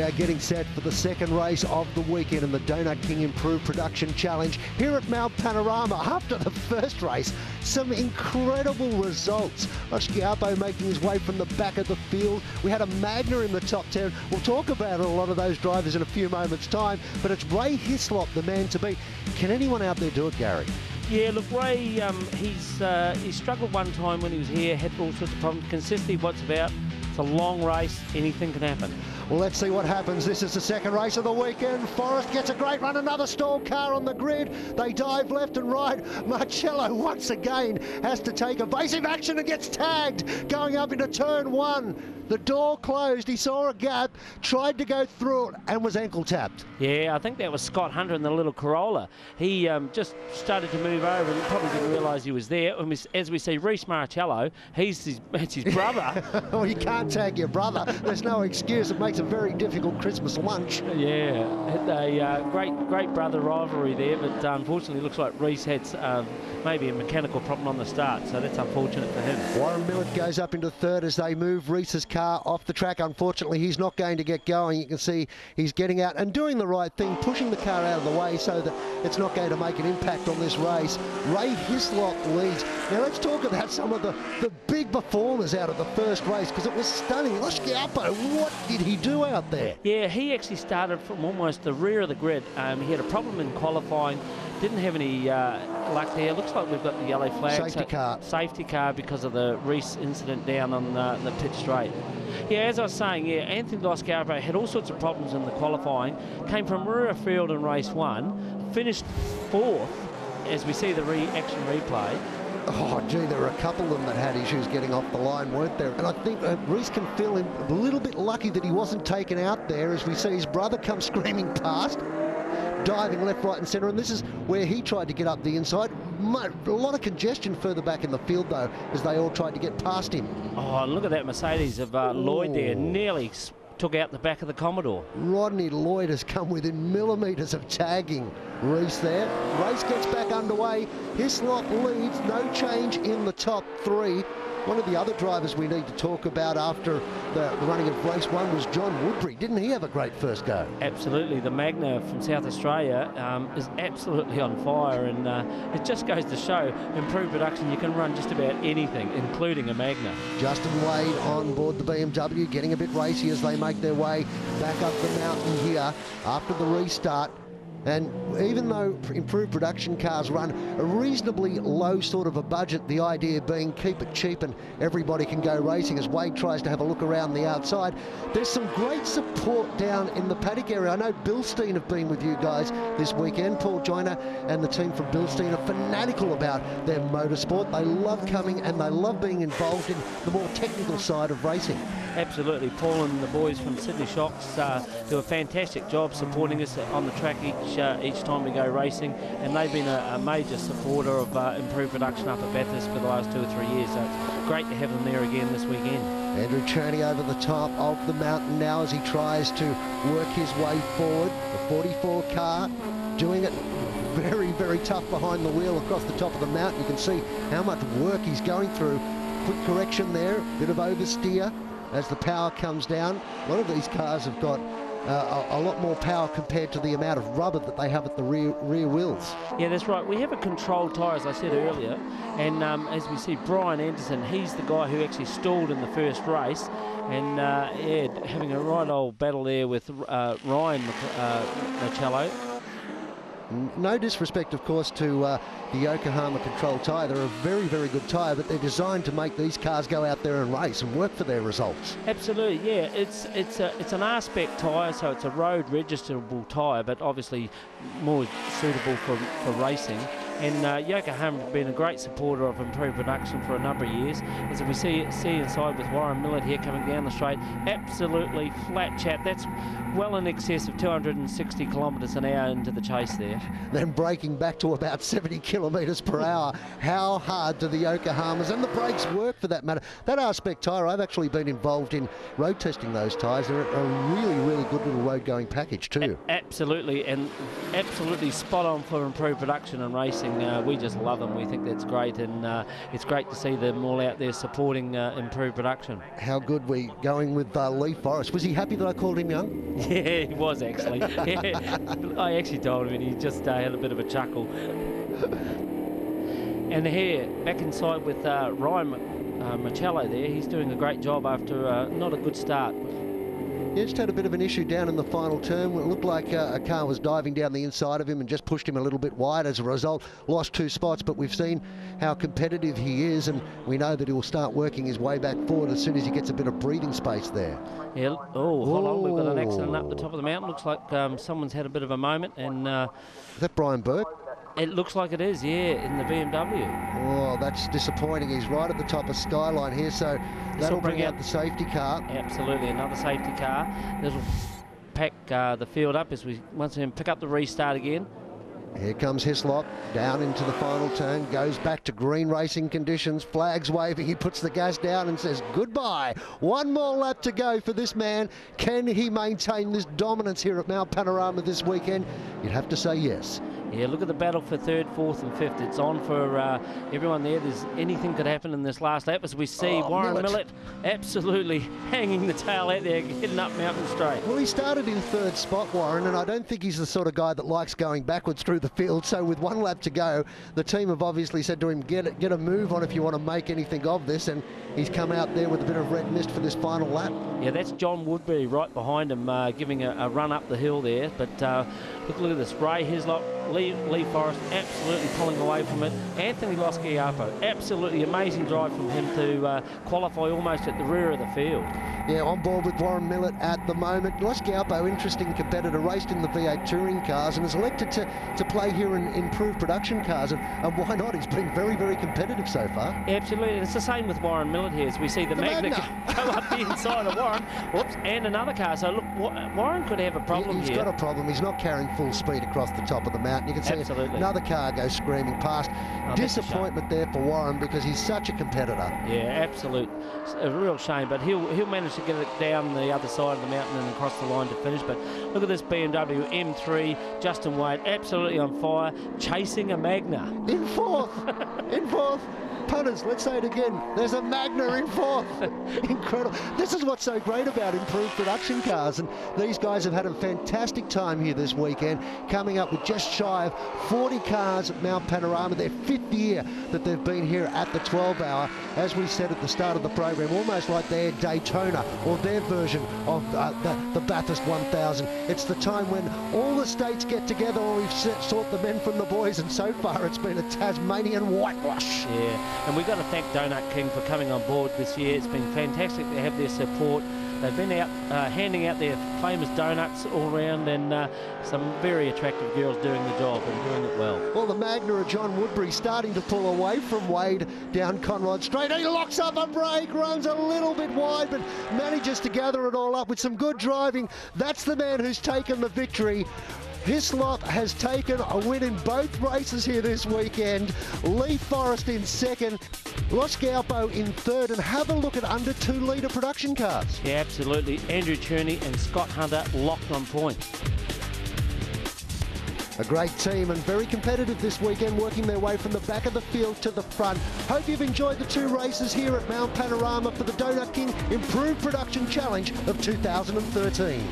are getting set for the second race of the weekend in the Donut King Improved Production Challenge here at Mount Panorama. After the first race, some incredible results. Liqui-Moly making his way from the back of the field. We had a Magna in the top 10. We'll talk about a lot of those drivers in a few moments' time, but it's Ray Hislop, the man to beat. Can anyone out there do it, Gary? Yeah, look, Ray, he struggled one time when he was here, had all sorts of problems. Consistently, what's about? It's a long race, anything can happen. Well, let's see what happens. This is the second race of the weekend. Forrest gets a great run, another stalled car on the grid. They dive left and right. Marcello once again has to take evasive action and gets tagged going up into turn one. The door closed, he saw a gap, tried to go through it and was ankle tapped. Yeah, I think that was Scott Hunter in the little Corolla. He just started to move over and probably didn't realise he was there. And as we see, Reece Marcello, it's his brother. Well, you can't tag your brother. There's no excuse. It makes a very difficult Christmas lunch. Yeah, a great brother rivalry there, but unfortunately looks like Reece had maybe a mechanical problem on the start, so that's unfortunate for him. Warren Millett goes up into third as they move Reece's car off the track. Unfortunately, he's not going to get going. You can see he's getting out and doing the right thing, pushing the car out of the way so that it's not going to make an impact on this race. Ray Hislop leads. Now let's talk about some of the big performers out of the first race, because it was stunning. Liqui-Moly, what did he do out there? Yeah, he actually started from almost the rear of the grid. He had a problem in qualifying. Didn't have any luck there. Looks like we've got the yellow flag. Safety car because of the Reece incident down on the pit straight. Yeah, as I was saying, yeah, Anthony Liqui-Moly had all sorts of problems in the qualifying. Came from rear field in race one, finished fourth, as we see the action replay. Oh, gee, there were a couple of them that had issues getting off the line, weren't there? And I think Reece can feel him a little bit lucky that he wasn't taken out there, as we see his brother come screaming past, diving left, right and centre, and this is where he tried to get up the inside. A lot of congestion further back in the field, though, as they all tried to get past him. Oh, look at that Mercedes of Lloyd there, nearly took out the back of the Commodore. Rodney Lloyd has come within millimetres of tagging Reece there. Race gets back underway. Hislop leads, no change in the top three. One of the other drivers we need to talk about after the running of race one was John Woodbury. Didn't he have a great first go? Absolutely. The Magna from South Australia is absolutely on fire, and it just goes to show improved production. You can run just about anything, including a Magna. Justin Wade on board the BMW, getting a bit racy as they make their way back up the mountain here after the restart. And even though improved production cars run a reasonably low sort of a budget, the idea being keep it cheap and everybody can go racing, as Wade tries to have a look around the outside. There's some great support down in the paddock area. I know Bilstein have been with you guys this weekend. Paul Joyner and the team from Bilstein are fanatical about their motorsport. They love coming and they love being involved in the more technical side of racing. Absolutely. Paul and the boys from Sydney Shocks do a fantastic job supporting us on the track each time we go racing, and they've been a major supporter of improved production up at Bathurst for the last 2 or 3 years, so it's great to have them there again this weekend. Andrew Cherney over the top of the mountain now as he tries to work his way forward. The 44 car doing it very, very tough behind the wheel across the top of the mountain. You can see how much work he's going through. Quick correction there, bit of oversteer as the power comes down. A lot of these cars have got a lot more power compared to the amount of rubber that they have at the rear wheels. Yeah, that's right. We have a controlled tyre, as I said earlier, and as we see, Brian Anderson, he's the guy who actually stalled in the first race, and yeah, having a right old battle there with Ryan Marcello. No disrespect, of course, to the Yokohama control tyre. They're a very, very good tyre, but they're designed to make these cars go out there and race and work for their results. Absolutely, yeah. It's an R-spec tyre, so it's a road registerable tyre, but obviously more suitable for racing. And Yokohama have been a great supporter of improved production for a number of years. As we see inside with Warren Millett here coming down the straight, absolutely flat chat. That's well in excess of 260 kilometres an hour into the chase there. Then braking back to about 70 kilometres per hour. How hard do the Yokohamas and the brakes work for that matter? That R-spec tyre, I've actually been involved in road testing those tyres. They're a really, really good little road going package too. Absolutely, and absolutely spot on for improved production and racing. racing. We just love them. We think that's great, and it's great to see them all out there supporting improved production. How good we going with Lee Forrest? Was he happy that I called him young? Yeah, he was actually. Yeah. I actually told him, and he just had a bit of a chuckle. And here, back inside with Ryan Michello there. He's doing a great job after not a good start. He just had a bit of an issue down in the final turn. It looked like a car was diving down the inside of him and just pushed him a little bit wide. As a result, lost 2 spots, but we've seen how competitive he is, and we know that he will start working his way back forward as soon as he gets a bit of breathing space there. Yeah, oh, hold on, we've got an accident up the top of the mountain. Looks like someone's had a bit of a moment. And is that Brian Burke? It looks like it is, yeah, in the BMW. Oh, that's disappointing. He's right at the top of Skyline here, so that'll bring out the safety car. Absolutely, another safety car. This will pack the field up as we once again pick up the restart again. Here comes Hislop, down into the final turn, goes back to green racing conditions, flags waving, he puts the gas down and says goodbye. 1 more lap to go for this man. Can he maintain this dominance here at Mount Panorama this weekend? You'd have to say yes. Yeah, look at the battle for 3rd, 4th and 5th. It's on for everyone there. Anything could happen in this last lap as we see Warren Millett absolutely hanging the tail out there, heading up Mountain Straight. Well, he started in 3rd spot, Warren, and I don't think he's the sort of guy that likes going backwards through the field. So with 1 lap to go, the team have obviously said to him, get a move on if you want to make anything of this, and he's come out there with a bit of red mist for this final lap. Yeah, that's John Woodbury right behind him, giving a run up the hill there. But look at this. Ray Hislop, Lee Forrest absolutely pulling away from it. Anthony Liqui-Moly, absolutely amazing drive from him to qualify almost at the rear of the field. Yeah, on board with Warren Millett at the moment. Liqui-Moly, interesting competitor, raced in the V8 touring cars and has elected to play here in improved production cars, and why not? He's been very, very competitive so far. Absolutely, and it's the same with Warren Millett here as we see the Magna go up the inside of Warren. Whoops, and another car. So look, Warren could have a problem here. He's got a problem. He's not carrying full speed across the top of the mountain. You can see another car go screaming past. Disappointment there for Warren because he's such a competitor. Yeah, absolute. It's a real shame, but he'll manage to get it down the other side of the mountain and across the line to finish. But look at this BMW M3, Justin Wade, absolutely on fire, chasing a Magna. In 4th, in 4th. Punters, let's say it again. There's a Magna in 4th. Incredible. This is what's so great about improved production cars, and these guys have had a fantastic time here this weekend, coming up with just shy of 40 cars at Mount Panorama. Their 5th year that they've been here at the 12-hour. As we said at the start of the program, almost like their Daytona or their version of the Bathurst 1000. It's the time when all the states get together, or we've sought the men from the boys, and so far it's been a Tasmanian whitewash. Yeah. And we've got to thank Donut King for coming on board this year. It's been fantastic to have their support. They've been out handing out their famous donuts all around, and some very attractive girls doing the job and doing it well. Well, the Magna of John Woodbury starting to pull away from Wade down Conrod Straight. He locks up a brake, runs a little bit wide, but manages to gather it all up with some good driving. That's the man who's taken the victory. Hislop has taken a win in both races here this weekend. Lee Forrest in 2nd, Liqui-Moly in 3rd, and have a look at under 2-litre production cars. Yeah, absolutely. Andrew Cherney and Scott Hunter locked on points. A great team and very competitive this weekend, working their way from the back of the field to the front. Hope you've enjoyed the 2 races here at Mount Panorama for the Donut King Improved Production Challenge of 2013.